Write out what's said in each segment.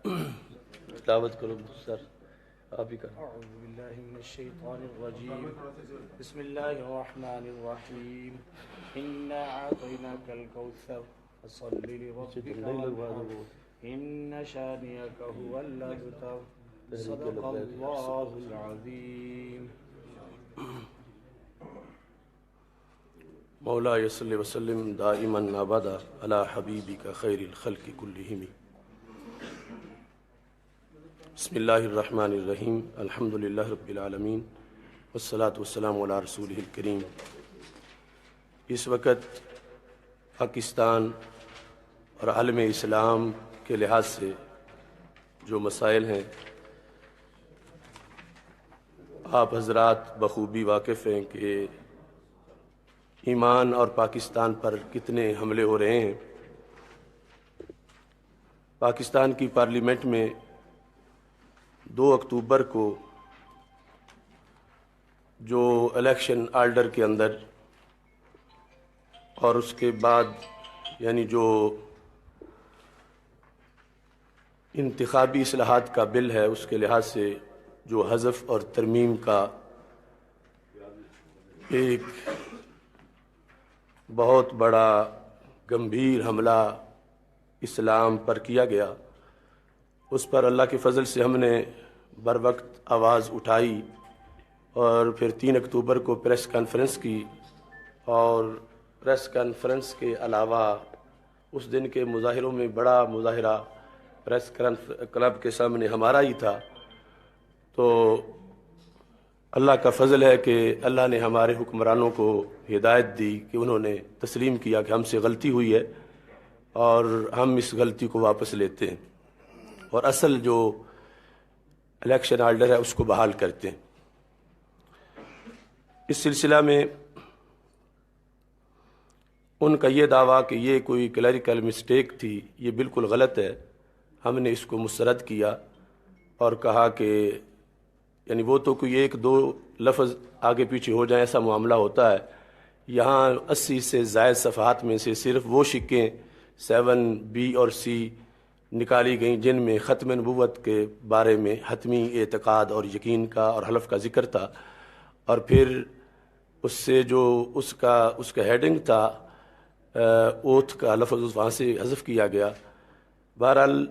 تلاوت کرو سر، آپ ہی کرو۔ اعوذ باللہ من الشیطان الرجیم، بسم اللہ الرحمن الرحیم، انا اعطیناک الکوثر فصل لربک وانحر ان شانئک هو الابتر، صدق اللہ العظیم۔ مولاي صل وسلم دائما ابدا على حبيبك خير الخلق كلهم۔ بسم اللہ الرحمن الرحیم، الحمد للہ رب العالمین، والصلاة والسلام علی رسولہ الکریم۔ اس وقت پاکستان اور عالم اسلام کے لحاظ سے جو مسائل ہیں آپ حضرات بخوبی واقف ہیں کہ ایمان اور پاکستان پر کتنے حملے ہو رہے ہیں۔ پاکستان کی پارلیمنٹ میں 2 اکتوبر کو جو الیکشن آرڈر کے اندر اور اس کے بعد یعنی جو انتخابی اصلاحات کا بل ہے اس کے لحاظ سے جو حذف اور ترمیم کا ایک بہت بڑا گمبھیر حملہ اسلام پر کیا گیا، اس پر اللہ کے فضل سے ہم نے بر وقت آواز اٹھائی اور پھر 3 اکتوبر کو پریس کانفرنس کی، اور پریس کانفرنس کے علاوہ اس دن کے مظاہروں میں بڑا مظاہرہ پریس کلب کے سامنے ہمارا ہی تھا۔ تو اللہ کا فضل ہے کہ اللہ نے ہمارے حکمرانوں کو ہدایت دی کہ انہوں نے تسلیم کیا کہ ہم سے غلطی ہوئی ہے اور ہم اس غلطی کو واپس لیتے ہیں اور اصل جو الیکشن آرڈر ہے اس کو بحال کرتے ہیں۔ اس سلسلہ میں ان کا یہ دعویٰ کہ یہ کوئی کلیریکل مسٹیک تھی، یہ بالکل غلط ہے۔ ہم نے اس کو مسترد کیا اور کہا کہ یعنی وہ تو کوئی 1-2 لفظ آگے پیچھے ہو جائیں ایسا معاملہ ہوتا ہے، یہاں 80 سے زائد صفحات میں سے صرف وہ شقیں 7B اور C نکالی گئیں جن میں ختم نبوت کے بارے میں حتمی اعتقاد اور یقین کا اور حلف کا ذکر تھا، اور پھر اس سے جو اس کا ہیڈنگ تھا اوتھ کا لفظ وہاں سے حذف کیا گیا۔ بہرحال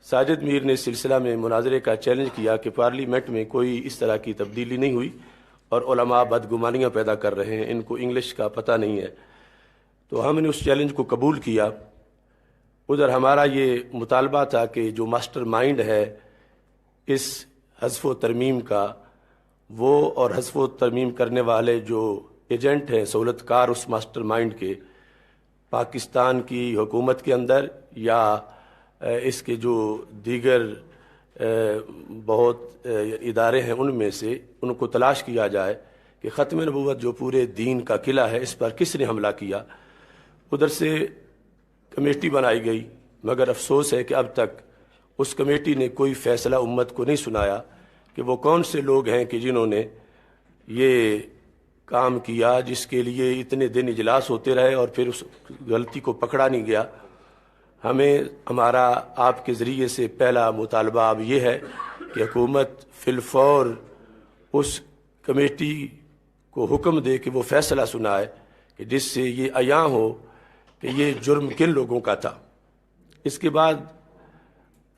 ساجد میر نے اس سلسلہ میں مناظرے کا چیلنج کیا کہ پارلیمنٹ میں کوئی اس طرح کی تبدیلی نہیں ہوئی اور علماء بدگمانیاں پیدا کر رہے ہیں، ان کو انگلش کا پتہ نہیں ہے۔ تو ہم نے اس چیلنج کو قبول کیا۔ ادھر ہمارا یہ مطالبہ تھا کہ جو ماسٹر مائنڈ ہے اس حذف و ترمیم کا، وہ اور حذف و ترمیم کرنے والے جو ایجنٹ ہیں سہولت کار اس ماسٹر مائنڈ کے، پاکستان کی حکومت کے اندر یا اس کے جو دیگر بہت ادارے ہیں ان میں سے ان کو تلاش کیا جائے کہ ختم نبوت جو پورے دین کا قلعہ ہے اس پر کس نے حملہ کیا۔ ادھر سے کمیٹی بنائی گئی، مگر افسوس ہے کہ اب تک اس کمیٹی نے کوئی فیصلہ امت کو نہیں سنایا کہ وہ کون سے لوگ ہیں کہ جنہوں نے یہ کام کیا جس کے لیے اتنے دن اجلاس ہوتے رہے اور پھر اس غلطی کو پکڑا نہیں گیا۔ ہمارا آپ کے ذریعے سے پہلا مطالبہ اب یہ ہے کہ حکومت فی الفور اس کمیٹی کو حکم دے کہ وہ فیصلہ سنائے کہ جس سے یہ عیاں ہو کہ یہ جرم کن لوگوں کا تھا۔ اس کے بعد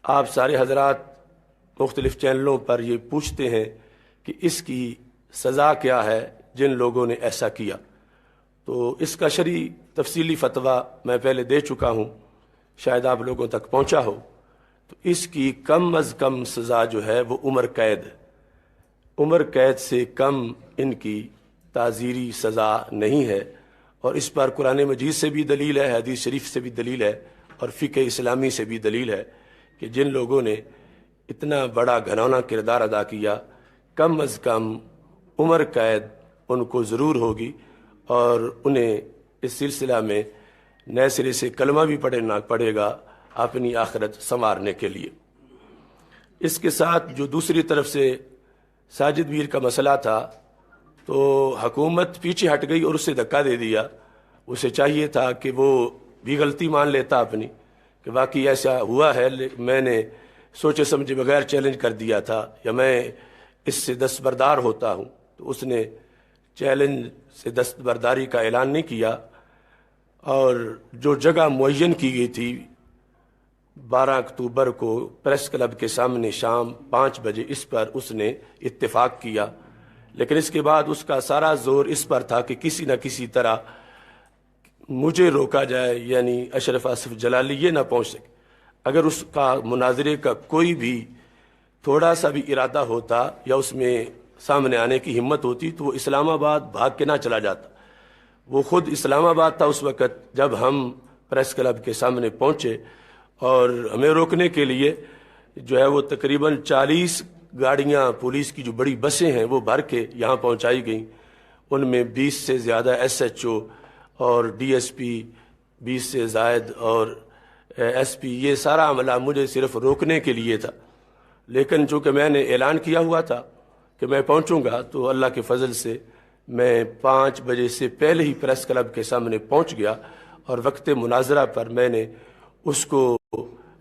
آپ سارے حضرات مختلف چینلوں پر یہ پوچھتے ہیں کہ اس کی سزا کیا ہے جن لوگوں نے ایسا کیا، تو اس کا شرعی تفصیلی فتویٰ میں پہلے دے چکا ہوں، شاید آپ لوگوں تک پہنچا ہو۔ تو اس کی کم از کم سزا جو ہے وہ عمر قید ہے، عمر قید سے کم ان کی تعزیری سزا نہیں ہے، اور اس پر قرآن مجید سے بھی دلیل ہے، حدیث شریف سے بھی دلیل ہے، اور فقہ اسلامی سے بھی دلیل ہے کہ جن لوگوں نے اتنا بڑا گھناؤنا کردار ادا کیا کم از کم عمر قید ان کو ضرور ہوگی، اور انہیں اس سلسلہ میں نئے سرے سے کلمہ بھی پڑھنا پڑے گا اپنی آخرت سنوارنے کے لیے۔ اس کے ساتھ جو دوسری طرف سے ساجد میر کا مسئلہ تھا، تو حکومت پیچھے ہٹ گئی اور اسے دھکا دے دیا۔ اسے چاہیے تھا کہ وہ بھی غلطی مان لیتا اپنی کہ واقعی ایسا ہوا ہے، میں نے سوچے سمجھے بغیر چیلنج کر دیا تھا یا میں اس سے دستبردار ہوتا ہوں، تو اس نے چیلنج سے دستبرداری کا اعلان نہیں کیا، اور جو جگہ معین کی گئی تھی 12 اکتوبر کو پریس کلب کے سامنے شام 5 بجے، اس پر اس نے اتفاق کیا، لیکن اس کے بعد اس کا سارا زور اس پر تھا کہ کسی نہ کسی طرح مجھے روکا جائے، یعنی اشرف آصف جلالی یہ نہ پہنچ سکے۔ اگر اس کا مناظرے کا کوئی بھی تھوڑا سا بھی ارادہ ہوتا یا اس میں سامنے آنے کی ہمت ہوتی تو وہ اسلام آباد بھاگ کے نہ چلا جاتا۔ وہ خود اسلام آباد تھا اس وقت جب ہم پریس کلب کے سامنے پہنچے، اور ہمیں روکنے کے لیے جو ہے وہ تقریباً 40 گاڑیاں پولیس کی جو بڑی بسیں ہیں وہ بھر کے یہاں پہنچائی گئیں، ان میں 20 سے زیادہ SHO اور DSP 20 سے زائد اور SP، یہ سارا عملہ مجھے صرف روکنے کے لیے تھا۔ لیکن چونکہ میں نے اعلان کیا ہوا تھا کہ میں پہنچوں گا، تو اللہ کے فضل سے میں 5 بجے سے پہلے ہی پریس کلب کے سامنے پہنچ گیا، اور وقت مناظرہ پر میں نے اس کو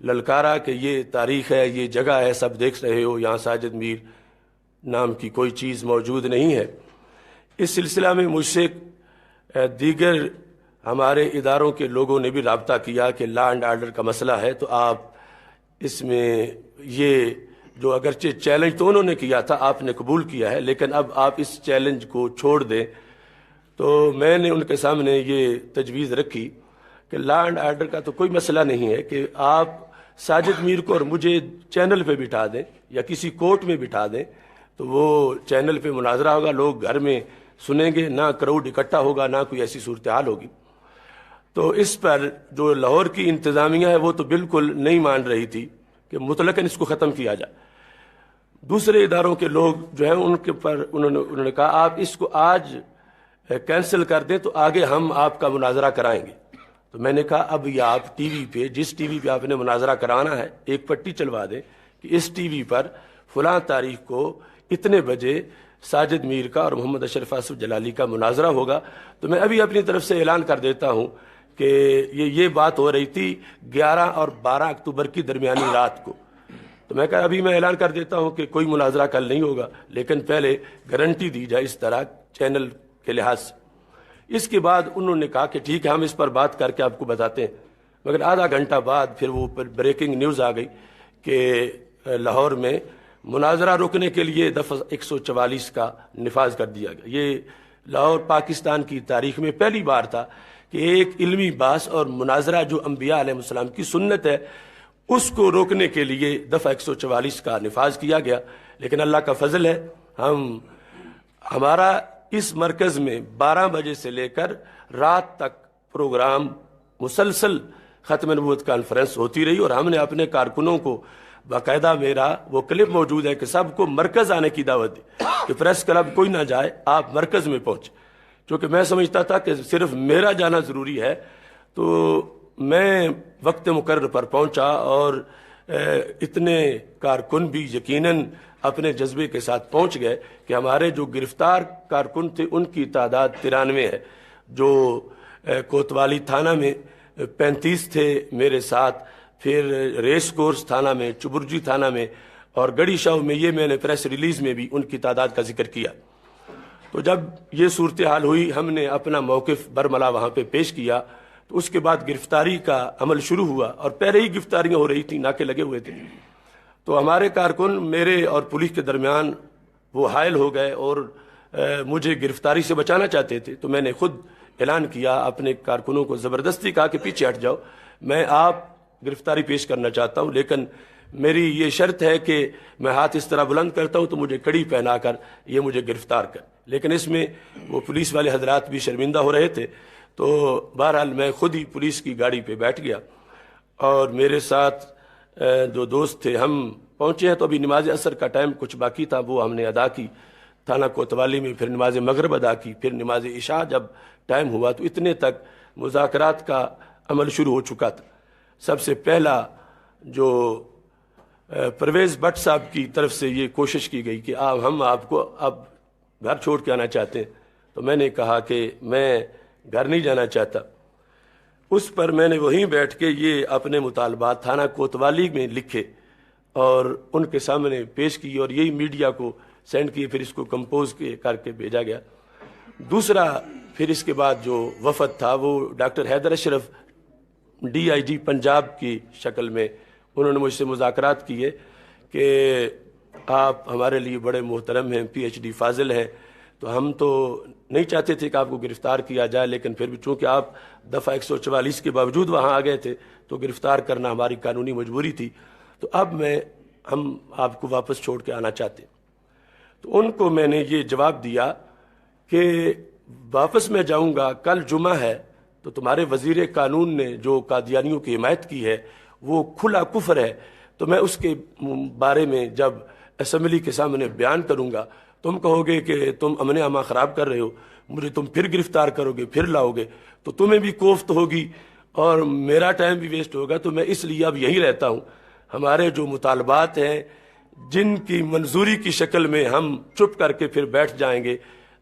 للکارا کہ یہ تاریخ ہے، یہ جگہ ہے، سب دیکھ رہے ہو یہاں ساجد میر نام کی کوئی چیز موجود نہیں ہے۔ اس سلسلہ میں مجھ سے دیگر ہمارے اداروں کے لوگوں نے بھی رابطہ کیا کہ لا اینڈ آرڈر کا مسئلہ ہے، تو آپ اس میں یہ جو اگرچہ چیلنج تو انہوں نے کیا تھا آپ نے قبول کیا ہے، لیکن اب آپ اس چیلنج کو چھوڑ دیں۔ تو میں نے ان کے سامنے یہ تجویز رکھی کہ لا اینڈ آرڈر کا تو کوئی مسئلہ نہیں ہے کہ آپ ساجد میر کو اور مجھے چینل پہ بٹھا دیں یا کسی کورٹ میں بٹھا دیں، تو وہ چینل پہ مناظرہ ہوگا، لوگ گھر میں سنیں گے، نہ کراؤڈ اکٹھا ہوگا، نہ کوئی ایسی صورتحال ہوگی۔ تو اس پر جو لاہور کی انتظامیہ ہے وہ تو بالکل نہیں مان رہی تھی کہ مطلقاً اس کو ختم کیا جائے۔ دوسرے اداروں کے لوگ جو ہیں ان کے پر انہوں نے کہا آپ اس کو آج کینسل کر دیں تو آگے ہم آپ کا مناظرہ کرائیں گے۔ تو میں نے کہا اب یہ آپ ٹی وی پہ جس ٹی وی پہ آپ نے مناظرہ کرانا ہے ایک پٹی چلوا دیں کہ اس ٹی وی پر فلاں تاریخ کو اتنے بجے ساجد میر کا اور محمد اشرف آصف جلالی کا مناظرہ ہوگا۔ تو میں ابھی اپنی طرف سے اعلان کر دیتا ہوں کہ یہ بات ہو رہی تھی 11 اور 12 اکتوبر کی درمیانی رات کو، تو میں کہا ابھی میں اعلان کر دیتا ہوں کہ کوئی مناظرہ کل نہیں ہوگا، لیکن پہلے گارنٹی دی جائے اس طرح چینل کے لحاظ سے۔ اس کے بعد انہوں نے کہا کہ ٹھیک ہے ہم اس پر بات کر کے آپ کو بتاتے ہیں، مگر آدھا گھنٹہ بعد پھر وہ بریکنگ نیوز آ گئی کہ لاہور میں مناظرہ روکنے کے لیے دفعہ 144 کا نفاذ کر دیا گیا۔ یہ لاہور پاکستان کی تاریخ میں پہلی بار تھا کہ ایک علمی بحث اور مناظرہ جو انبیاء علیہ السلام کی سنت ہے اس کو روکنے کے لیے دفعہ 144 کا نفاذ کیا گیا۔ لیکن اللہ کا فضل ہے ہمارا اس مرکز میں 12 بجے سے لے کر رات تک پروگرام مسلسل ختم نبوت کانفرنس ہوتی رہی، اور ہم نے اپنے کارکنوں کو باقاعدہ میرا وہ کلپ موجود ہے کہ سب کو مرکز آنے کی دعوت دی کہ پریس کلب کوئی نہ جائے، آپ مرکز میں پہنچے۔ چونکہ میں سمجھتا تھا کہ صرف میرا جانا ضروری ہے، تو میں وقت مقرر پر پہنچا، اور اتنے کارکن بھی یقیناً اپنے جذبے کے ساتھ پہنچ گئے کہ ہمارے جو گرفتار کارکن تھے ان کی تعداد 93 ہے، جو کوتوالی تھانہ میں 35 تھے میرے ساتھ، پھر ریس کورس تھانہ میں، چبرجی تھانہ میں، اور گڑی شاہ میں، یہ میں نے پریس ریلیز میں بھی ان کی تعداد کا ذکر کیا۔ تو جب یہ صورتحال ہوئی ہم نے اپنا موقف برملا وہاں پہ پیش کیا، تو اس کے بعد گرفتاری کا عمل شروع ہوا، اور پہلے ہی گرفتاریاں ہو رہی تھیں، ناکے لگے ہوئے تھے۔ تو ہمارے کارکن میرے اور پولیس کے درمیان وہ حائل ہو گئے اور مجھے گرفتاری سے بچانا چاہتے تھے۔ تو میں نے خود اعلان کیا، اپنے کارکنوں کو زبردستی کہا کہ پیچھے ہٹ جاؤ، میں آپ گرفتاری پیش کرنا چاہتا ہوں، لیکن میری یہ شرط ہے کہ میں ہاتھ اس طرح بلند کرتا ہوں تو مجھے کڑی پہنا کر یہ مجھے گرفتار کر۔ لیکن اس میں وہ پولیس والے حضرات بھی شرمندہ ہو رہے تھے، تو بہرحال میں خود ہی پولیس کی گاڑی پہ بیٹھ گیا، اور میرے ساتھ جو دوست تھے ہم پہنچے ہیں۔ تو ابھی نماز عصر کا ٹائم کچھ باقی تھا، وہ ہم نے ادا کی تھانہ کوتوالی میں، پھر نماز مغرب ادا کی، پھر نماز عشاء جب ٹائم ہوا تو اتنے تک مذاکرات کا عمل شروع ہو چکا تھا۔ سب سے پہلا جو پرویز بٹ صاحب کی طرف سے یہ کوشش کی گئی کہ ہم آپ کو اب گھر چھوڑ کے آنا چاہتے ہیں، تو میں نے کہا کہ میں گھر نہیں جانا چاہتا۔ اس پر میں نے وہیں بیٹھ کے یہ اپنے مطالبات تھانہ کوتوالی میں لکھے، اور ان کے سامنے پیش کی اور یہی میڈیا کو سینڈ کیے، پھر اس کو کمپوز کر کے بھیجا گیا۔ دوسرا پھر اس کے بعد جو وفد تھا وہ ڈاکٹر حیدر اشرف DIG پنجاب کی شکل میں انہوں نے مجھ سے مذاکرات کیے کہ آپ ہمارے لیے بڑے محترم ہیں، PhD فاضل ہیں، تو ہم تو نہیں چاہتے تھے کہ آپ کو گرفتار کیا جائے، لیکن پھر بھی چونکہ آپ دفعہ 144 کے باوجود وہاں آ گئے تھے تو گرفتار کرنا ہماری قانونی مجبوری تھی، تو اب ہم آپ کو واپس چھوڑ کے آنا چاہتے ہیں۔ تو ان کو میں نے یہ جواب دیا کہ واپس میں جاؤں گا، کل جمعہ ہے، تو تمہارے وزیر قانون نے جو قادیانیوں کی حمایت کی ہے وہ کھلا کفر ہے، تو میں اس کے بارے میں جب اسمبلی کے سامنے بیان کروں گا تم کہو گے کہ تم امن امان خراب کر رہے ہو، مجھے تم پھر گرفتار کرو گے، پھر لاؤ گے، تو تمہیں بھی کوفت ہوگی اور میرا ٹائم بھی ویسٹ ہوگا، تو میں اس لیے اب یہیں رہتا ہوں۔ ہمارے جو مطالبات ہیں جن کی منظوری کی شکل میں ہم چپ کر کے پھر بیٹھ جائیں گے،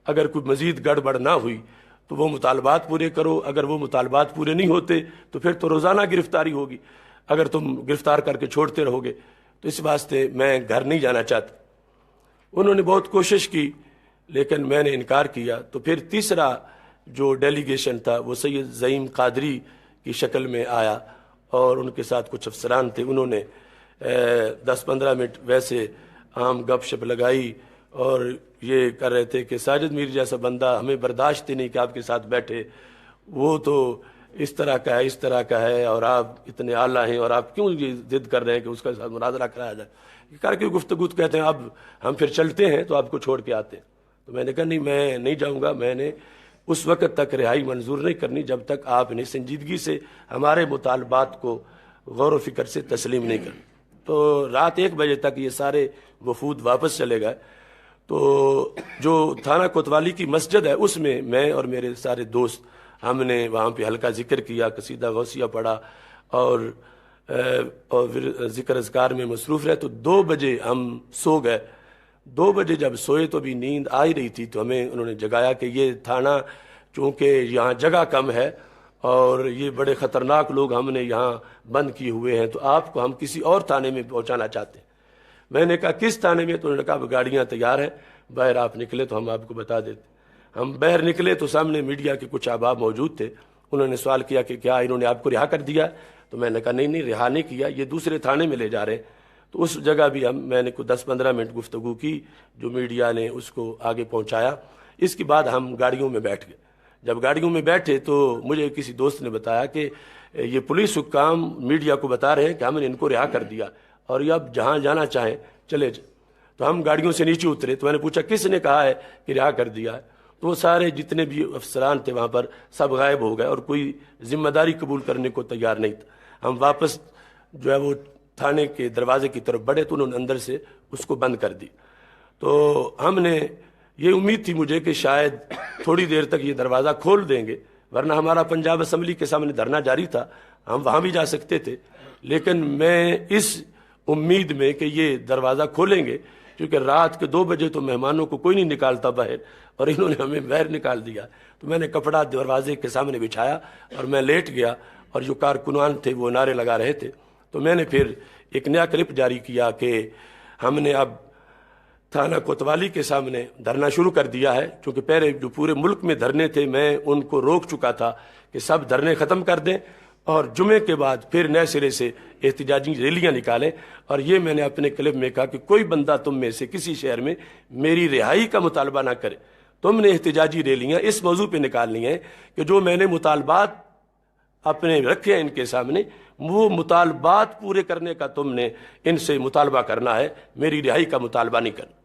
اگر کوئی مزید گڑبڑ نہ ہوئی تو وہ مطالبات پورے کرو، اگر وہ مطالبات پورے نہیں ہوتے تو پھر تو روزانہ گرفتاری ہوگی، اگر تم گرفتار کر کے چھوڑتے رہو گے، تو اس واسطے میں گھر نہیں جانا چاہتا۔ انہوں نے بہت کوشش کی لیکن میں نے انکار کیا۔ تو پھر تیسرا جو ڈیلیگیشن تھا وہ سید زعیم قادری کی شکل میں آیا اور ان کے ساتھ کچھ افسران تھے، انہوں نے 10-15 منٹ ویسے عام گپ شپ لگائی اور یہ کر رہے تھے کہ ساجد میر جیسا بندہ ہمیں برداشت ہی نہیں کہ آپ کے ساتھ بیٹھے، وہ تو اس طرح کا ہے، اس طرح کا ہے، اور آپ اتنے اعلیٰ ہیں اور آپ کیوں یہ ضد کر رہے ہیں کہ اس کا ساتھ مناظرہ کرایا جائے، یہ کر کے گفتگو کہتے ہیں اب ہم پھر چلتے ہیں تو آپ کو چھوڑ کے آتے ہیں۔ تو میں نے کہا نہیں، میں نہیں جاؤں گا، میں نے اس وقت تک رہائی منظور نہیں کرنی جب تک آپ نے سنجیدگی سے ہمارے مطالبات کو غور و فکر سے تسلیم نہیں کریں۔ تو رات 1 بجے تک یہ سارے وفود واپس چلے گئے۔ تو جو تھانہ کوتوالی کی مسجد ہے اس میں اور میرے سارے دوست ہم نے وہاں پہ ہلکا ذکر کیا، قصیدہ غوثیہ پڑھا اور پھر ذکر اذکار میں مصروف رہے۔ تو 2 بجے ہم سو گئے۔ 2 بجے جب سوئے تو بھی نیند آ ہی رہی تھی، تو ہمیں انہوں نے جگایا کہ یہ تھانہ چونکہ یہاں جگہ کم ہے اور یہ بڑے خطرناک لوگ ہم نے یہاں بند کیے ہوئے ہیں، تو آپ کو ہم کسی اور تھانے میں پہنچانا چاہتے ہیں۔ میں نے کہا کس تھانے میں؟ تو انہوں نے کہا گاڑیاں تیار ہیں، باہر آپ نکلے تو ہم آپ کو بتا دیتے۔ ہم باہر نکلے تو سامنے میڈیا کے کچھ احباب موجود تھے، انہوں نے سوال کیا کہ کیا انہوں نے آپ کو رہا کر دیا؟ تو میں نے کہا نہیں، رہا نہیں کیا، یہ دوسرے تھانے میں لے جا رہے ہیں۔ تو اس جگہ بھی میں نے 10-15 منٹ گفتگو کی، جو میڈیا نے اس کو آگے پہنچایا۔ اس کے بعد ہم گاڑیوں میں بیٹھ گئے۔ جب گاڑیوں میں بیٹھے تو مجھے کسی دوست نے بتایا کہ یہ پولیس حکام میڈیا کو بتا رہے ہیں کہ ہم نے ان کو رہا کر دیا اور یہ اب جہاں جانا چاہیں چلے جائیں۔ تو ہم گاڑیوں سے نیچے اترے تو میں نے پوچھا کس نے کہا ہے کہ رہا کر دیا ہے؟ تو وہ سارے جتنے بھی افسران تھے وہاں پر سب غائب ہو گئے اور کوئی ذمہ داری قبول کرنے کو تیار نہیں تھا۔ ہم واپس جو ہے وہ تھانے کے دروازے کی طرف بڑھے تو انہوں نے اندر سے اس کو بند کر دی۔ تو ہم نے یہ امید تھی مجھے کہ شاید تھوڑی دیر تک یہ دروازہ کھول دیں گے، ورنہ ہمارا پنجاب اسمبلی کے سامنے دھرنا جاری تھا، ہم وہاں بھی جا سکتے تھے۔ لیکن میں اس امید میں کہ یہ دروازہ کھولیں گے، کیونکہ رات کے 2 بجے تو مہمانوں کو کوئی نہیں نکالتا باہر، اور انہوں نے ہمیں باہر نکال دیا، تو میں نے کپڑا دروازے کے سامنے بچھایا اور میں لیٹ گیا، اور جو کارکنان تھے وہ نعرے لگا رہے تھے۔ تو میں نے پھر ایک نیا کلپ جاری کیا کہ ہم نے اب تھانہ کوتوالی کے سامنے دھرنا شروع کر دیا ہے، چونکہ پہلے جو پورے ملک میں دھرنے تھے میں ان کو روک چکا تھا کہ سب دھرنے ختم کر دیں اور جمعے کے بعد پھر نئے سرے سے احتجاجی ریلیاں نکالیں۔ اور یہ میں نے اپنے کلپ میں کہا کہ کوئی بندہ تم میں سے کسی شہر میں میری رہائی کا مطالبہ نہ کرے، تم نے احتجاجی ریلیاں اس موضوع پہ نکالنی ہیں کہ جو میں نے مطالبات اپنے رکھے ہیں ان کے سامنے، وہ مطالبات پورے کرنے کا تم نے ان سے مطالبہ کرنا ہے، میری رہائی کا مطالبہ نہیں کرنا۔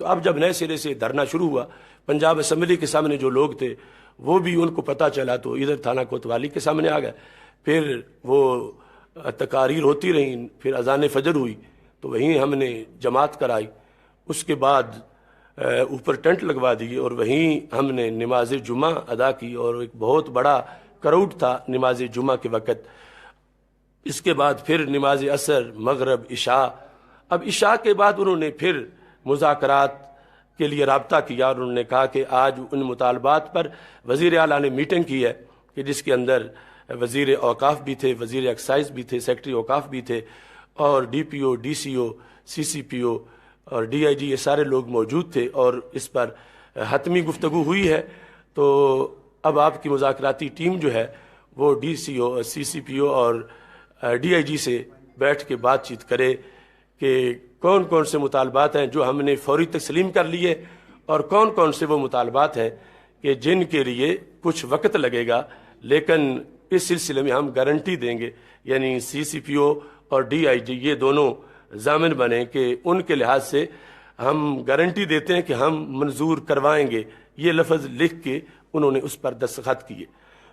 تو اب جب نئے سرے سے دھرنا شروع ہوا، پنجاب اسمبلی کے سامنے جو لوگ تھے وہ بھی ان کو پتہ چلا تو ادھر تھانہ کوتوالی کے سامنے آ گئے۔ پھر وہ تقاریر ہوتی رہیں، پھر اذان فجر ہوئی تو وہیں ہم نے جماعت کرائی۔ اس کے بعد اوپر ٹینٹ لگوا دی اور وہیں ہم نے نماز جمعہ ادا کی، اور ایک بہت بڑا کراؤڈ تھا نماز جمعہ کے وقت۔ اس کے بعد پھر نماز عصر، مغرب، عشاء۔ اب عشاء کے بعد انہوں نے پھر مذاکرات کے لیے رابطہ کیا اور انہوں نے کہا کہ آج ان مطالبات پر وزیر اعلیٰ نے میٹنگ کی ہے کہ جس کے اندر وزیر اوقاف بھی تھے، وزیر ایکسائز بھی تھے، سیکرٹری اوقاف بھی تھے، اور ڈی پی او، ڈی سی او، سی سی پی او اور ڈی آئی جی، یہ سارے لوگ موجود تھے اور اس پر حتمی گفتگو ہوئی ہے۔ تو اب آپ کی مذاکراتی ٹیم جو ہے وہ ڈی سی او، سی سی پی او اور ڈی آئی جی سے بیٹھ کے بات چیت کرے کہ کون کون سے مطالبات ہیں جو ہم نے فوری تسلیم کر لیے اور کون کون سے وہ مطالبات ہیں کہ جن کے لیے کچھ وقت لگے گا، لیکن اس سلسلے میں ہم گارنٹی دیں گے، یعنی سی سی پی او اور ڈی آئی جی یہ دونوں ضامن بنیں کہ ان کے لحاظ سے ہم گارنٹی دیتے ہیں کہ ہم منظور کروائیں گے۔ یہ لفظ لکھ کے انہوں نے اس پر دستخط کیے۔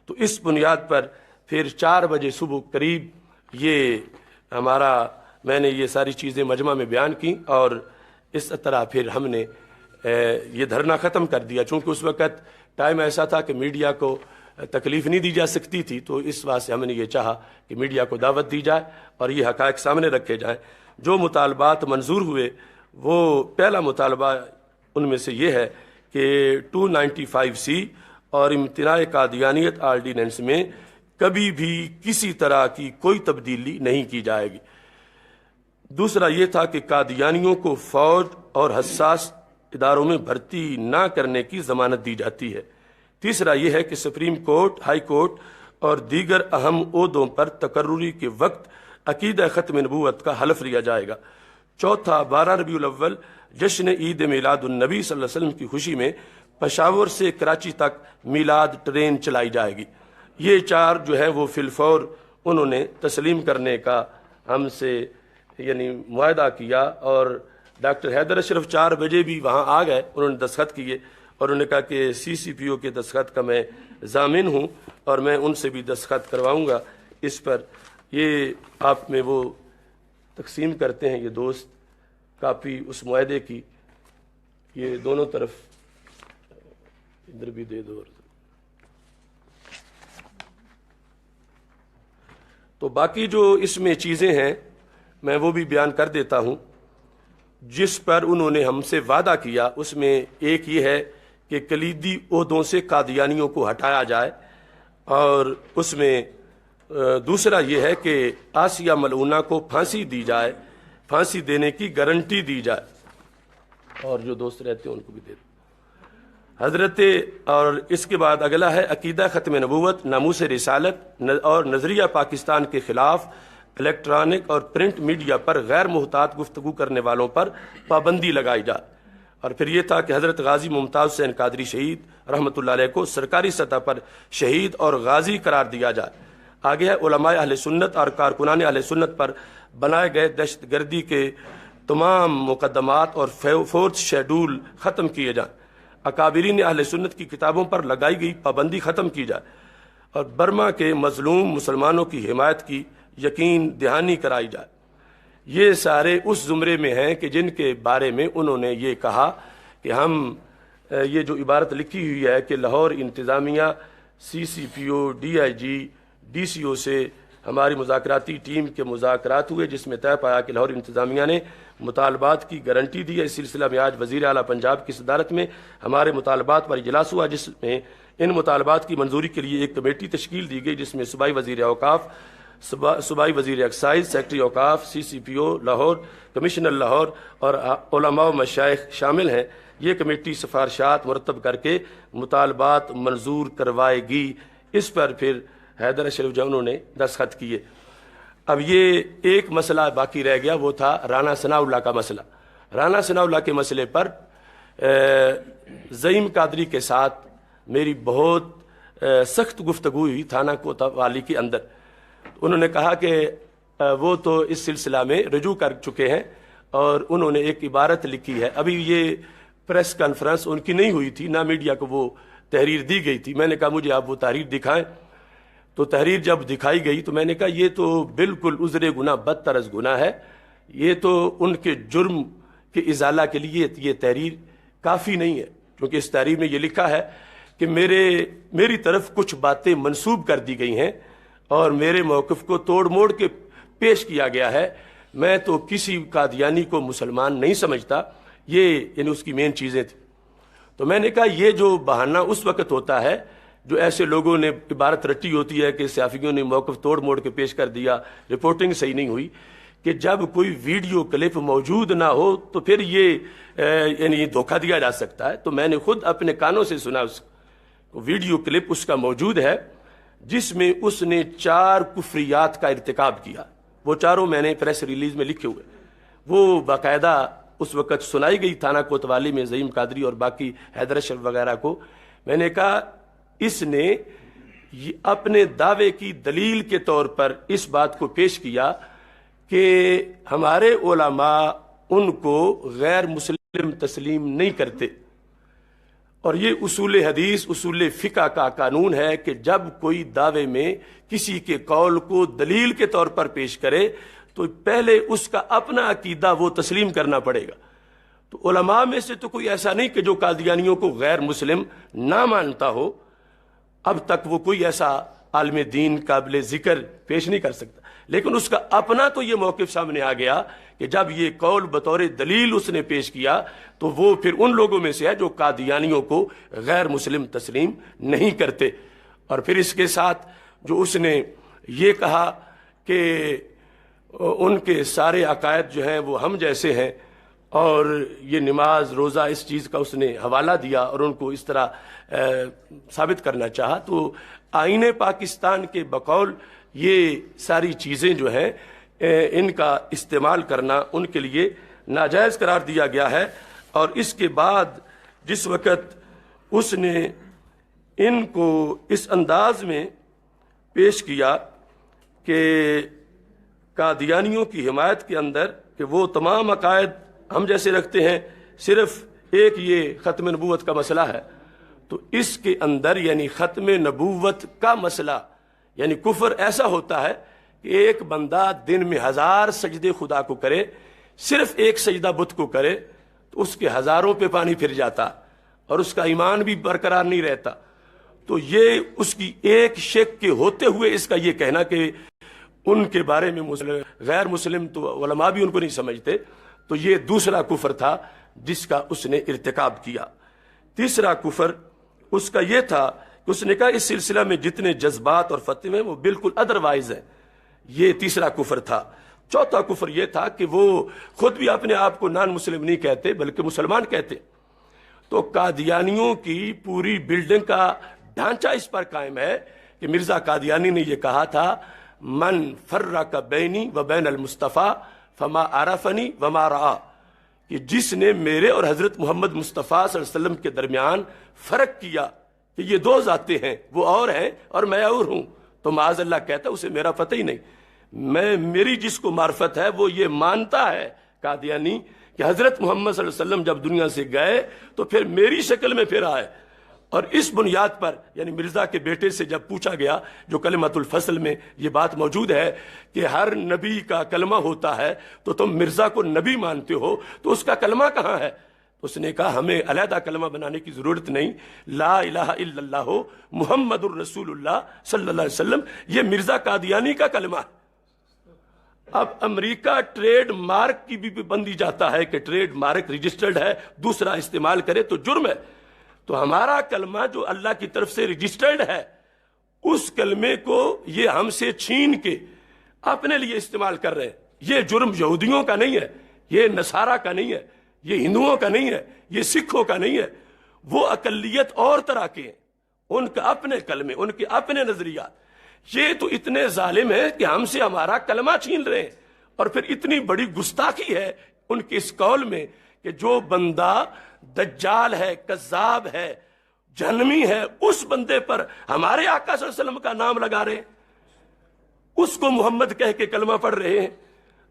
تو اس بنیاد پر پھر 4 بجے صبح قریب یہ میں نے یہ ساری چیزیں مجمع میں بیان کی اور اس طرح پھر ہم نے یہ دھرنا ختم کر دیا۔ چونکہ اس وقت ٹائم ایسا تھا کہ میڈیا کو تکلیف نہیں دی جا سکتی تھی، تو اس واسطے ہم نے یہ چاہا کہ میڈیا کو دعوت دی جائے اور یہ حقائق سامنے رکھے جائیں۔ جو مطالبات منظور ہوئے، وہ پہلا مطالبہ ان میں سے یہ ہے کہ 295C اور امتناع قادیانیت آرڈیننس میں کبھی بھی کسی طرح کی کوئی تبدیلی نہیں کی جائے گی۔ دوسرا یہ تھا کہ قادیانیوں کو فوج اور حساس اداروں میں بھرتی نہ کرنے کی ضمانت دی جاتی ہے۔ تیسرا یہ ہے کہ سپریم کورٹ، ہائی کورٹ اور دیگر اہم عہدوں پر تقرری کے وقت عقیدہ ختم نبوت کا حلف لیا جائے گا۔ چوتھا، 12 ربیع الاول جشن عید میلاد النبی صلی اللہ علیہ وسلم کی خوشی میں پشاور سے کراچی تک میلاد ٹرین چلائی جائے گی۔ یہ 4 جو ہے وہ فی الفور انہوں نے تسلیم کرنے کا ہم سے یعنی معاہدہ کیا، اور ڈاکٹر حیدر اشرف 4 بجے بھی وہاں آ گئے، انہوں نے دستخط کیے اور انہوں نے کہا کہ سی سی پی او کے دستخط کا میں ضامن ہوں اور میں ان سے بھی دستخط کرواؤں گا اس پر۔ یہ آپ میں وہ تقسیم کرتے ہیں یہ دوست کاپی اس معاہدے کی، یہ دونوں طرف ادھر بھی دے دو۔ تو باقی جو اس میں چیزیں ہیں میں وہ بھی بیان کر دیتا ہوں جس پر انہوں نے ہم سے وعدہ کیا۔ اس میں ایک یہ ہے کہ کلیدی عہدوں سے قادیانیوں کو ہٹایا جائے، اور اس میں دوسرا یہ ہے کہ آسیہ ملعونہ کو پھانسی دی جائے، پھانسی دینے کی گارنٹی دی جائے، اور جو دوست رہتے ہیں ان کو بھی دے دیں حضرت۔ اور اس کے بعد اگلا ہے عقیدہ ختم نبوت، ناموس رسالت اور نظریہ پاکستان کے خلاف الیکٹرانک اور پرنٹ میڈیا پر غیر محتاط گفتگو کرنے والوں پر پابندی لگائی جائے۔ اور پھر یہ تھا کہ حضرت غازی ممتاز حسین قادری شہید رحمۃ اللہ علیہ کو سرکاری سطح پر شہید اور غازی قرار دیا جائے۔ آگے ہے علماء اہل سنت اور کارکنان اہل سنت پر بنائے گئے دہشت گردی کے تمام مقدمات اور فورتھ شیڈول ختم کیے جائیں، اکابرین اہل سنت کی کتابوں پر لگائی گئی پابندی ختم کی جائے، اور برما کے مظلوم مسلمانوں کی حمایت کی یقین دہانی کرائی جائے۔ یہ سارے اس زمرے میں ہیں کہ جن کے بارے میں انہوں نے یہ کہا کہ ہم یہ جو عبارت لکھی ہوئی ہے کہ لاہور انتظامیہ، سی سی پی او، D I G, D C او سے ہماری مذاکراتی ٹیم کے مذاکرات ہوئے، جس میں طے پایا کہ لاہور انتظامیہ نے مطالبات کی گارنٹی دی ہے۔ اس سلسلہ میں آج وزیر اعلیٰ پنجاب کی صدارت میں ہمارے مطالبات پر اجلاس ہوا، جس میں ان مطالبات کی منظوری کے لیے ایک کمیٹی تشکیل دی گئی، جس میں صوبائی وزیر اوقاف، صوبائی وزیر ایکسائز، سیکرٹری اوقاف، سی سی پی او لاہور، کمشنر لاہور اور علماء و مشائخ شامل ہیں۔ یہ کمیٹی سفارشات مرتب کر کے مطالبات منظور کروائے گی۔ اس پر پھر حیدر اشرف جانوں نے دستخط کیے۔ اب یہ ایک مسئلہ باقی رہ گیا، وہ تھا رانا ثناء اللہ کا مسئلہ۔ رانا ثناء اللہ کے مسئلے پر زعیم قادری کے ساتھ میری بہت سخت گفتگو ہوئی تھانہ کوتوالی کے اندر۔ انہوں نے کہا کہ وہ تو اس سلسلہ میں رجوع کر چکے ہیں اور انہوں نے ایک عبارت لکھی ہے، ابھی یہ پریس کانفرنس ان کی نہیں ہوئی تھی، نہ میڈیا کو وہ تحریر دی گئی تھی۔ میں نے کہا مجھے آپ وہ تحریر دکھائیں، تو تحریر جب دکھائی گئی تو میں نے کہا یہ تو بالکل عذر گناہ بدتر از گناہ ہے، یہ تو ان کے جرم کے ازالہ کے لیے یہ تحریر کافی نہیں ہے، کیونکہ اس تحریر میں یہ لکھا ہے کہ میری طرف کچھ باتیں منسوب کر دی گئی ہیں اور میرے موقف کو توڑ موڑ کے پیش کیا گیا ہے۔ میں تو کسی قادیانی کو مسلمان نہیں سمجھتا، یہ یعنی اس کی مین چیزیں تھیں۔ تو میں نے کہا یہ جو بہانہ اس وقت ہوتا ہے جو ایسے لوگوں نے عبارت رٹی ہوتی ہے کہ صحافیوں نے موقف توڑ موڑ کے پیش کر دیا، رپورٹنگ صحیح نہیں ہوئی، کہ جب کوئی ویڈیو کلپ موجود نہ ہو تو پھر یہ یعنی دھوکہ دیا جا سکتا ہے. تو میں نے خود اپنے کانوں سے سنا اس ویڈیو کلپ اس کا موجود ہے جس میں اس نے 4 کفریات کا ارتکاب کیا. وہ چاروں میں نے پریس ریلیز میں لکھے ہوئے. وہ باقاعدہ اس وقت سنائی گئی تھانہ کوتوالی میں زعیم قادری اور باقی حیدر اشرف وغیرہ کو. میں نے کہا اس نے اپنے دعوے کی دلیل کے طور پر اس بات کو پیش کیا کہ ہمارے علماء ان کو غیر مسلم تسلیم نہیں کرتے، اور یہ اصول حدیث اصول فقہ کا قانون ہے کہ جب کوئی دعوے میں کسی کے قول کو دلیل کے طور پر پیش کرے تو پہلے اس کا اپنا عقیدہ وہ تسلیم کرنا پڑے گا. تو علماء میں سے تو کوئی ایسا نہیں کہ جو قادیانیوں کو غیر مسلم نہ مانتا ہو. اب تک وہ کوئی ایسا عالم دین قابل ذکر پیش نہیں کر سکتا، لیکن اس کا اپنا تو یہ موقف سامنے آ گیا کہ جب یہ قول بطور دلیل اس نے پیش کیا تو وہ پھر ان لوگوں میں سے ہے جو قادیانیوں کو غیر مسلم تسلیم نہیں کرتے. اور پھر اس کے ساتھ جو اس نے یہ کہا کہ ان کے سارے عقائد جو ہیں وہ ہم جیسے ہیں، اور یہ نماز روزہ اس چیز کا اس نے حوالہ دیا اور ان کو اس طرح ثابت کرنا چاہا. تو آئین پاکستان کے بقول یہ ساری چیزیں جو ہیں ان کا استعمال کرنا ان کے لیے ناجائز قرار دیا گیا ہے. اور اس کے بعد جس وقت اس نے ان کو اس انداز میں پیش کیا کہ قادیانیوں کی حمایت کے اندر کہ وہ تمام عقائد ہم جیسے رکھتے ہیں، صرف ایک یہ ختم نبوت کا مسئلہ ہے، تو اس کے اندر یعنی ختم نبوت کا مسئلہ یعنی کفر ایسا ہوتا ہے کہ ایک بندہ دن میں 1000 سجدے خدا کو کرے، صرف ایک سجدہ بت کو کرے تو اس کے ہزاروں پہ پانی پھر جاتا اور اس کا ایمان بھی برقرار نہیں رہتا. تو یہ اس کی ایک شک کے ہوتے ہوئے اس کا یہ کہنا کہ ان کے بارے میں غیر مسلم تو علماء بھی ان کو نہیں سمجھتے، تو یہ دوسرا کفر تھا جس کا اس نے ارتکاب کیا. تیسرا کفر اس کا یہ تھا کہ اس نے کہا اس سلسلہ میں جتنے جذبات اور فتوے ہیں وہ بالکل ادروائز ہیں. یہ تیسرا کفر تھا. چوتھا کفر یہ تھا کہ وہ خود بھی اپنے آپ کو نان مسلم نہیں کہتے بلکہ مسلمان کہتے. تو قادیانیوں کی پوری بلڈنگ کا ڈھانچہ اس پر قائم ہے کہ مرزا قادیانی نے یہ کہا تھا من فرق بینی و بین المصطفیٰ فما عرفنی وما رعا، کہ جس نے میرے اور حضرت محمد مصطفیٰ صلی اللہ علیہ وسلم کے درمیان فرق کیا کہ یہ دو ذاتیں ہیں، وہ اور ہیں اور میں اور ہوں، تو معاذ اللہ کہتا اسے میرا پتہ ہی نہیں. میری جس کو معرفت ہے وہ یہ مانتا ہے قادیانی کہ حضرت محمد صلی اللہ علیہ وسلم جب دنیا سے گئے تو پھر میری شکل میں پھر آئے. اور اس بنیاد پر یعنی مرزا کے بیٹے سے جب پوچھا گیا، جو کلمۃ الفصل میں یہ بات موجود ہے کہ ہر نبی کا کلمہ ہوتا ہے تو تم مرزا کو نبی مانتے ہو تو اس کا کلمہ کہاں ہے؟ اس نے کہا ہمیں علیحدہ کلمہ بنانے کی ضرورت نہیں، لا الہ الا اللہ محمد الرسول اللہ صلی اللہ علیہ وسلم یہ مرزا قادیانی کا کلمہ ہے. اب امریکہ ٹریڈ مارک کی بھی بندی جاتا ہے کہ ٹریڈ مارک رجسٹرڈ ہے، دوسرا استعمال کرے تو جرم ہے. تو ہمارا کلمہ جو اللہ کی طرف سے رجسٹرڈ ہے اس کلمے کو یہ ہم سے چھین کے اپنے لیے استعمال کر رہے ہیں. یہ جرم یہودیوں کا نہیں ہے، یہ نصارہ کا نہیں ہے، یہ ہندوؤں کا نہیں ہے، یہ سکھوں کا نہیں ہے. وہ اقلیت اور طرح کے ہیں، ان کا اپنے کلمے، ان کے اپنے نظریات. یہ تو اتنے ظالم ہیں کہ ہم سے ہمارا کلمہ چھین رہے ہیں. اور پھر اتنی بڑی گستاخی ہے ان کے اس قول میں کہ جو بندہ دجال ہے، کذاب ہے، جہنمی ہے، اس بندے پر ہمارے آقا صلی اللہ علیہ وسلم کا نام لگا رہے ہیں، اس کو محمد کہہ کے کلمہ پڑھ رہے ہیں.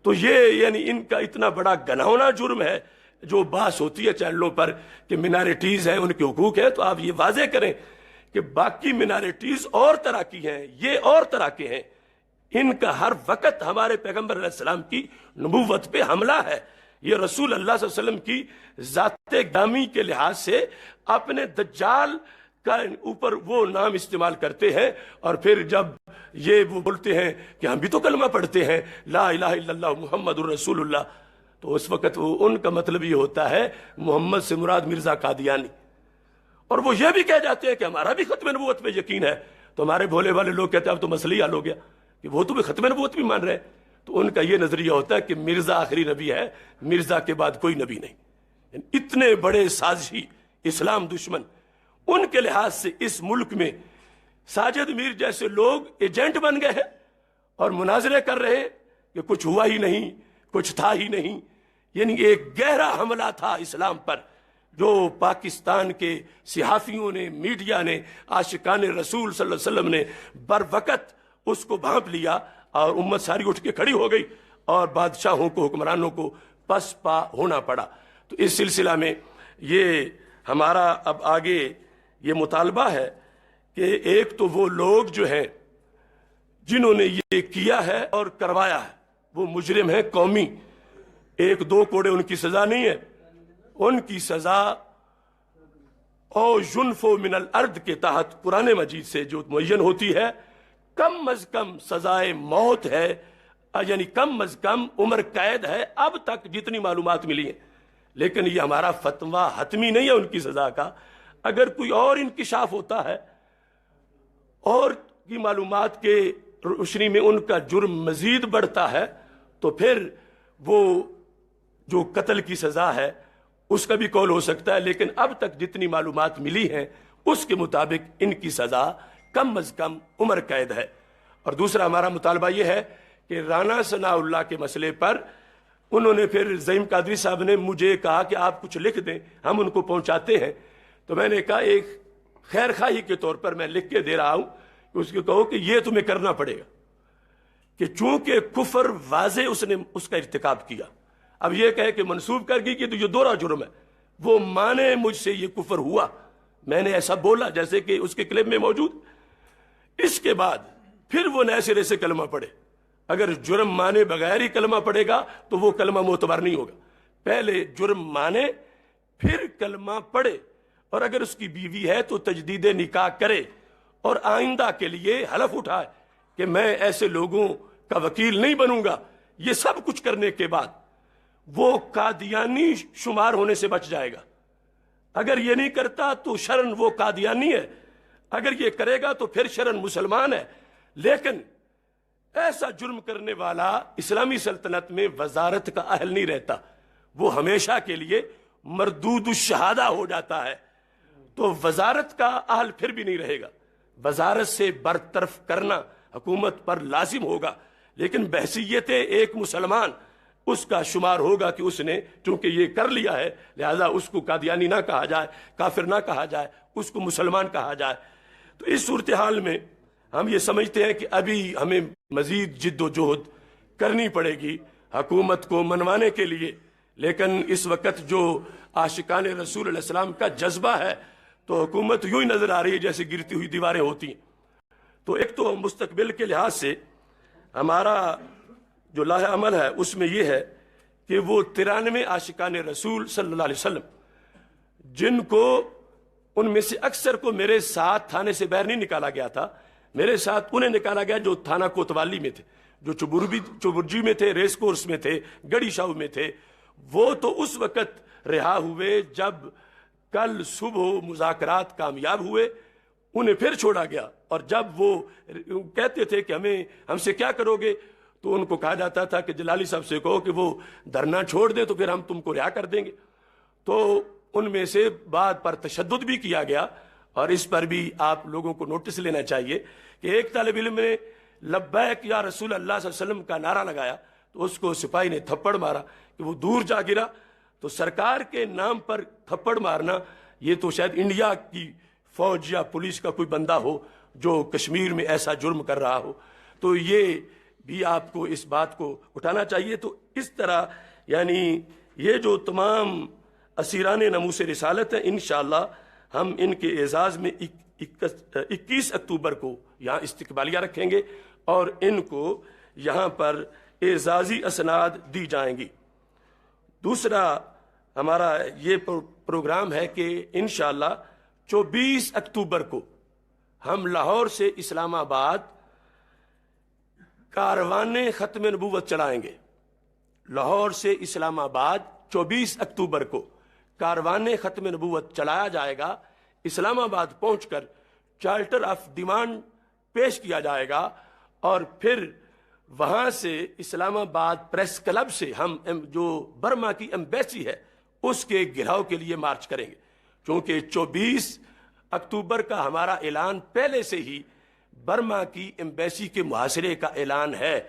تو یہ یعنی ان کا اتنا بڑا گناہونا جرم ہے. جو بحث ہوتی ہے چینلوں پر کہ منارٹیز ہیں، ان کے حقوق ہیں، تو آپ یہ واضح کریں کہ باقی منارٹیز اور طرح کی ہیں، یہ اور طرح کے ہیں. ان کا ہر وقت ہمارے پیغمبر علیہ السلام کی نبوت پہ حملہ ہے. یہ رسول اللہ صلی اللہ علیہ وسلم کی ذات گرامی کے لحاظ سے اپنے دجال کا اوپر وہ نام استعمال کرتے ہیں، اور پھر جب یہ وہ بولتے ہیں کہ ہم بھی تو کلمہ پڑھتے ہیں لا الہ الا اللہ محمد الرسول اللہ، تو اس وقت ان کا مطلب یہ ہوتا ہے محمد سے مراد مرزا قادیانی. اور وہ یہ بھی کہہ جاتے ہیں کہ ہمارا بھی ختم نبوت پہ یقین ہے. تو ہمارے بھولے والے لوگ کہتے ہیں اب تو مسئلہ ہی حل ہو گیا کہ وہ تو بھی ختم نبوت بھی مان رہے ہیں. تو ان کا یہ نظریہ ہوتا ہے کہ مرزا آخری نبی ہے، مرزا کے بعد کوئی نبی نہیں۔ اتنے بڑے سازشی اسلام دشمن، ان کے لحاظ سے اس ملک میں ساجد میر جیسے لوگ ایجنٹ بن گئے ہیں اور مناظرے کر رہے ہیں کہ کچھ ہوا ہی نہیں، کچھ تھا ہی نہیں۔ یعنی ایک گہرا حملہ تھا اسلام پر جو پاکستان کے صحافیوں نے، میڈیا نے، عاشقان رسول صلی اللہ علیہ وسلم نے بر وقت اس کو بھانپ لیا، اور امت ساری اٹھ کے کھڑی ہو گئی اور بادشاہوں کو، حکمرانوں کو پس پا ہونا پڑا۔ تو اس سلسلہ میں یہ ہمارا اب آگے یہ مطالبہ ہے کہ ایک تو وہ لوگ جو ہیں جنہوں نے یہ کیا ہے اور کروایا ہے وہ مجرم ہیں قومی، ایک دو کوڑے ان کی سزا نہیں ہے، ان کی سزا او ینفو من الارض کے تحت قرآن مجید سے جو معین ہوتی ہے، کم از کم سزائے موت ہے، یعنی کم از کم عمر قید ہے اب تک جتنی معلومات ملی ہیں۔ لیکن یہ ہمارا فتویٰ حتمی نہیں ہے ان کی سزا کا، اگر کوئی اور انکشاف ہوتا ہے اور کی معلومات کے روشنی میں ان کا جرم مزید بڑھتا ہے تو پھر وہ جو قتل کی سزا ہے اس کا بھی قول ہو سکتا ہے، لیکن اب تک جتنی معلومات ملی ہیں اس کے مطابق ان کی سزا کم از کم عمر قید ہے۔ اور دوسرا ہمارا مطالبہ یہ ہے کہ رانا ثناء اللہ کے مسئلے پر انہوں نے پھر زعیم قادری صاحب نے مجھے کہا کہ آپ کچھ لکھ دیں، ہم ان کو پہنچاتے ہیں۔ تو میں نے کہا ایک خیر خواہی کے طور پر میں لکھ کے دے رہا ہوں کہ اس کو کہو کہ یہ تمہیں کرنا پڑے گا، کہ چونکہ کفر واضح اس نے اس کا ارتکاب کیا، اب یہ کہے کہ منسوب کر گئی کہ تو یہ دوہرا جرم ہے، وہ مانے مجھ سے یہ کفر ہوا، میں نے ایسا بولا جیسے کہ اس کے کلپ میں موجود، اس کے بعد پھر وہ نئے سرے سے کلمہ پڑھے۔ اگر جرم مانے بغیر ہی کلمہ پڑھے گا تو وہ کلمہ معتبر نہیں ہوگا، پہلے جرم مانے پھر کلمہ پڑھے، اور اگر اس کی بیوی ہے تو تجدید نکاح کرے اور آئندہ کے لیے حلف اٹھائے کہ میں ایسے لوگوں کا وکیل نہیں بنوں گا۔ یہ سب کچھ کرنے کے بعد وہ قادیانی شمار ہونے سے بچ جائے گا۔ اگر یہ نہیں کرتا تو شرن وہ قادیانی ہے، اگر یہ کرے گا تو پھر شرن مسلمان ہے۔ لیکن ایسا جرم کرنے والا اسلامی سلطنت میں وزارت کا اہل نہیں رہتا، وہ ہمیشہ کے لیے مردود الشہادہ ہو جاتا ہے، تو وزارت کا اہل پھر بھی نہیں رہے گا۔ وزارت سے برطرف کرنا حکومت پر لازم ہوگا، لیکن بحیثیت ایک مسلمان اس کا شمار ہوگا کہ اس نے چونکہ یہ کر لیا ہے لہذا اس کو قادیانی نہ کہا جائے، کافر نہ کہا جائے، اس کو مسلمان کہا جائے۔ تو اس صورتحال میں ہم یہ سمجھتے ہیں کہ ابھی ہمیں مزید جد و جہد کرنی پڑے گی حکومت کو منوانے کے لیے، لیکن اس وقت جو عاشقان رسول علیہ السلام کا جذبہ ہے تو حکومت یوں ہی نظر آ رہی ہے جیسے گرتی ہوئی دیواریں ہوتی ہیں۔ تو ایک تو مستقبل کے لحاظ سے ہمارا جو لاہ عمل ہے اس میں یہ ہے کہ وہ 93 عاشقان رسول صلی اللہ علیہ وسلم جن کو ان میں سے اکثر کو میرے ساتھ تھانے سے باہر نہیں نکالا گیا تھا، میرے ساتھ انہیں نکالا گیا جو تھانہ کوتوالی میں تھے، جو چبرجی میں تھے، ریس کورس میں تھے، گڑی شاہو میں تھے، وہ تو اس وقت رہا ہوئے جب کل صبح مذاکرات کامیاب ہوئے، انہیں پھر چھوڑا گیا، اور جب وہ کہتے تھے کہ ہم سے کیا کرو گے تو ان کو کہا جاتا تھا کہ جلالی صاحب سے کہو کہ وہ دھرنا چھوڑ دیں تو پھر ہم تم کو رہا کر دیں گے۔ تو ان میں سے بعد پر تشدد بھی کیا گیا، اور اس پر بھی آپ لوگوں کو نوٹس لینا چاہیے کہ ایک طالب علم نے لبیک یا رسول اللہ صلی اللہ علیہ وسلم کا نعرہ لگایا تو اس کو سپاہی نے تھپڑ مارا کہ وہ دور جا گرا۔ تو سرکار کے نام پر تھپڑ مارنا یہ تو شاید انڈیا کی فوج یا پولیس کا کوئی بندہ ہو جو کشمیر میں ایسا جرم کر رہا ہو، تو یہ بھی آپ کو اس بات کو اٹھانا چاہیے۔ تو اس طرح یعنی یہ جو تمام اسیران ناموس رسالت ہیں انشاءاللہ ہم ان کے اعزاز میں 21 اکتوبر کو یہاں استقبالیہ رکھیں گے اور ان کو یہاں پر اعزازی اسناد دی جائیں گی۔ دوسرا ہمارا یہ پروگرام ہے کہ انشاءاللہ 24 اکتوبر کو ہم لاہور سے اسلام آباد کاروان ختم نبوت چلائیں گے۔ لاہور سے اسلام آباد 24 اکتوبر کو کاروان ختم نبوت چلایا جائے گا، اسلام آباد پہنچ کر چارٹر آف ڈیمانڈ پیش کیا جائے گا، اور پھر وہاں سے اسلام آباد پریس کلب سے ہم جو برما کی ایمبیسی ہے اس کے گھیراؤ کے لیے مارچ کریں گے، کیونکہ 24 اکتوبر کا ہمارا اعلان پہلے سے ہی برما کی ایمبیسی کے محاصرے کا اعلان ہے،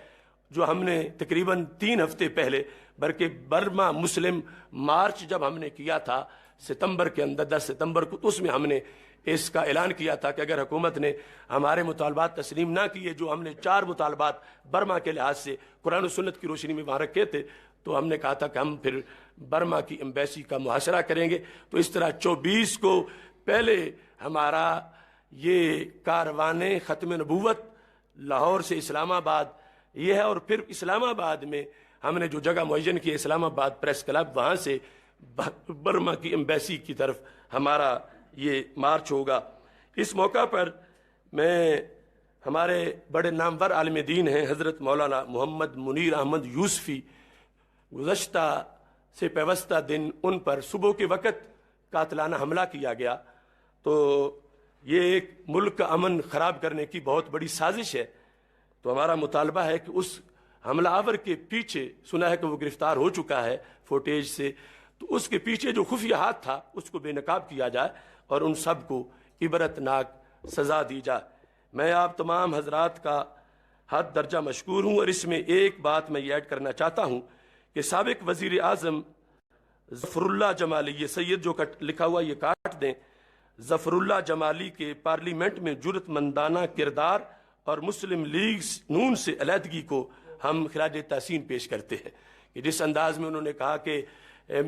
جو ہم نے تقریباً 3 ہفتے پہلے، بلکہ برما مسلم مارچ جب ہم نے کیا تھا ستمبر کے اندر 10 ستمبر کو، تو اس میں ہم نے اس کا اعلان کیا تھا کہ اگر حکومت نے ہمارے مطالبات تسلیم نہ کیے، جو ہم نے 4 مطالبات برما کے لحاظ سے قرآن و سنت کی روشنی میں وہاں رکھے تھے، تو ہم نے کہا تھا کہ ہم پھر برما کی ایمبیسی کا محاصرہ کریں گے۔ تو اس طرح 24 کو پہلے ہمارا یہ کاروان ختم نبوت لاہور سے اسلام آباد یہ ہے، اور پھر اسلام آباد میں ہم نے جو جگہ معین کی اسلام آباد پریس کلب، وہاں سے برما کی ایمبیسی کی طرف ہمارا یہ مارچ ہوگا۔ اس موقع پر میں ہمارے بڑے نامور عالم دین ہیں حضرت مولانا محمد منیر احمد یوسفی، گزشتہ سے پیوستہ دن ان پر صبح کے وقت قاتلانہ حملہ کیا گیا، تو یہ ایک ملک کا امن خراب کرنے کی بہت بڑی سازش ہے۔ تو ہمارا مطالبہ ہے کہ اس حملہ آور کے پیچھے، سنا ہے کہ وہ گرفتار ہو چکا ہے فوٹیج سے، تو اس کے پیچھے جو خفیہ ہاتھ تھا اس کو بے نقاب کیا جائے اور ان سب کو عبرتناک سزا دی جائے۔ میں آپ تمام حضرات کا حد درجہ مشکور ہوں، اور اس میں ایک بات میں یہ ایڈ کرنا چاہتا ہوں کہ سابق وزیر اعظم ظفر اللہ جمالی، یہ سید جو لکھا ہوا یہ کاٹ دیں، ظفر اللہ جمالی کے پارلیمنٹ میں جرأت مندانہ کردار اور مسلم لیگ نون سے علیحدگی کو ہم خراج تحسین پیش کرتے ہیں، کہ جس انداز میں انہوں نے کہا کہ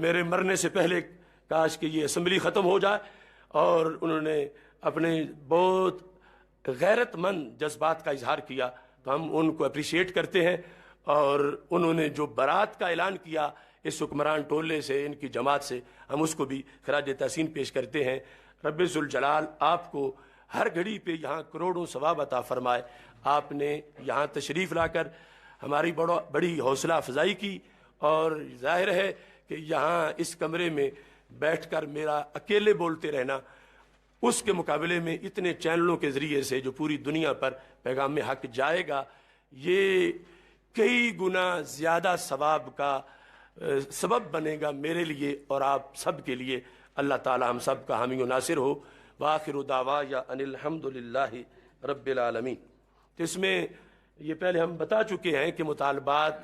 میرے مرنے سے پہلے کاش کہ یہ اسمبلی ختم ہو جائے، اور انہوں نے اپنے بہت غیرت مند جذبات کا اظہار کیا، تو ہم ان کو اپریشیٹ کرتے ہیں۔ اور انہوں نے جو برات کا اعلان کیا اس حکمران ٹولے سے، ان کی جماعت سے، ہم اس کو بھی خراج تحسین پیش کرتے ہیں۔ رب ذوالجلال آپ کو ہر گھڑی پہ یہاں کروڑوں ثواب عطا فرمائے۔ آپ نے یہاں تشریف لا کر ہماری بڑی حوصلہ افزائی کی، اور ظاہر ہے کہ یہاں اس کمرے میں بیٹھ کر میرا اکیلے بولتے رہنا، اس کے مقابلے میں اتنے چینلوں کے ذریعے سے جو پوری دنیا پر پیغام حق جائے گا، یہ کئی گنا زیادہ ثواب کا سبب بنے گا میرے لیے اور آپ سب کے لیے۔ اللہ تعالی ہم سب کا حامی و ناصر ہو۔ وآخر دعوایا ان الحمد للہ رب العالمین۔ تو اس میں یہ پہلے ہم بتا چکے ہیں کہ مطالبات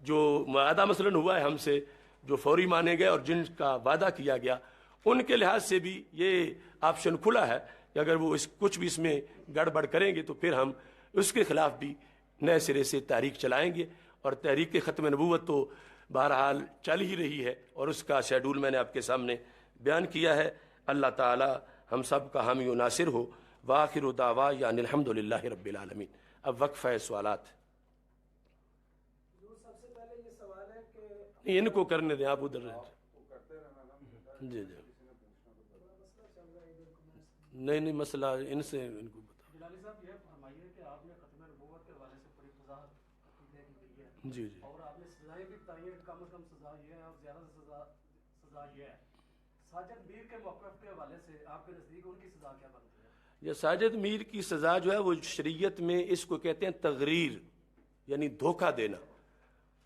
جو معاہدہ مثلاً ہوا ہے ہم سے، جو فوری مانے گئے اور جن کا وعدہ کیا گیا، ان کے لحاظ سے بھی یہ آپشن کھلا ہے کہ اگر وہ کچھ بھی اس میں گڑبڑ کریں گے تو پھر ہم اس کے خلاف بھی نئے سرے سے تحریک چلائیں گے۔ اور تحریک ختم نبوت تو بہرحال چل ہی رہی ہے، اور اس کا شیڈول میں نے آپ کے سامنے بیان کیا ہے۔ اللہ تعالی ہم سب کا حامی و ناصر ہو۔ وآخر دعوایا ان الحمد للہ رب العالمین۔ اب وقفہ ہے سوالات۔ سب سے پہلے یہ سوال ہے کہ نہیں، ان کو کرنے دیں، آپ ادھر رہیں۔ جی جی، نہیں مسئلہ ان سے ان کو بتا۔ جلالی صاحب یہ فرمائیے کہ آپ نے ختم نبوت کے حوالے سے بڑی وضاحت عقیدے کی کی ہے، جی جی، اور آپ نے سزائیں بھی بتائی ہیں، کم از کم سزا یہ ہے اور زیادہ سے سزا یہ ہے۔ ساجد میر کے موقف کے حوالے سے آپ کے نزدیک ان کی سزا کیا بنتی ہے؟ یہ ساجد میر کی سزا جو ہے وہ شریعت میں اس کو کہتے ہیں تغریر، یعنی دھوکہ دینا،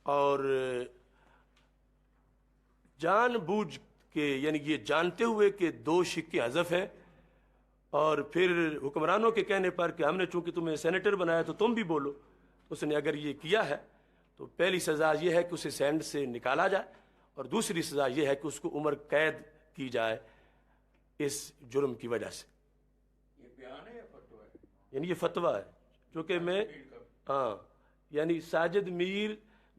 اور جان بوجھ کے، یعنی یہ جانتے ہوئے کہ 2 شق حذف ہیں، اور پھر حکمرانوں کے کہنے پر کہ ہم نے چونکہ تمہیں سینیٹر بنایا تو تم بھی بولو، اس نے اگر یہ کیا ہے تو پہلی سزا یہ ہے کہ اسے سینڈ سے نکالا جائے، اور دوسری سزا یہ ہے کہ اس کو عمر قید کی جائے اس جرم کی وجہ سے۔ یہ بیان ہے یا فتویٰ ہے؟ یعنی یہ فتویٰ ہے، چونکہ میں یعنی ساجد میر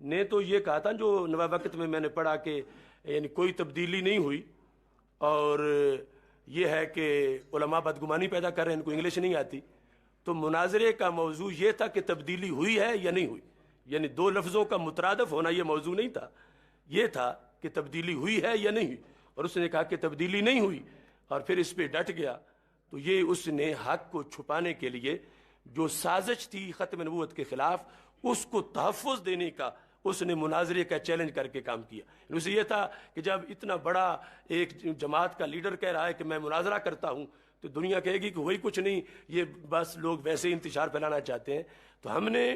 نے تو یہ کہا تھا، جو نواب وقت میں نے پڑھا کہ یعنی کوئی تبدیلی نہیں ہوئی، اور یہ ہے کہ علماء بدگمانی پیدا کر رہے ہیں، ان کو انگلش نہیں آتی، تو مناظرے کا موضوع یہ تھا کہ تبدیلی ہوئی ہے یا نہیں ہوئی، یعنی 2 لفظوں کا مترادف ہونا یہ موضوع نہیں تھا، یہ تھا کہ تبدیلی ہوئی ہے یا نہیں ہوئی، اور اس نے کہا کہ تبدیلی نہیں ہوئی، اور پھر اس پہ ڈٹ گیا۔ تو یہ اس نے حق کو چھپانے کے لیے جو سازش تھی ختم نبوت کے خلاف، اس کو تحفظ دینے کا اس نے مناظرے کا چیلنج کر کے کام کیا۔ اسے یہ تھا کہ جب اتنا بڑا ایک جماعت کا لیڈر کہہ رہا ہے کہ میں مناظرہ کرتا ہوں، تو دنیا کہے گی کہ وہی کچھ نہیں، یہ بس لوگ ویسے انتشار پھیلانا چاہتے ہیں۔ تو ہم نے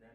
then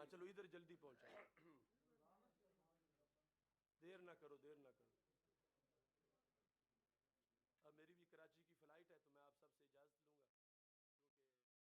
ہاں چلو ادھر جلدی پہنچا، دیر نہ کرو دیر نہ کرو.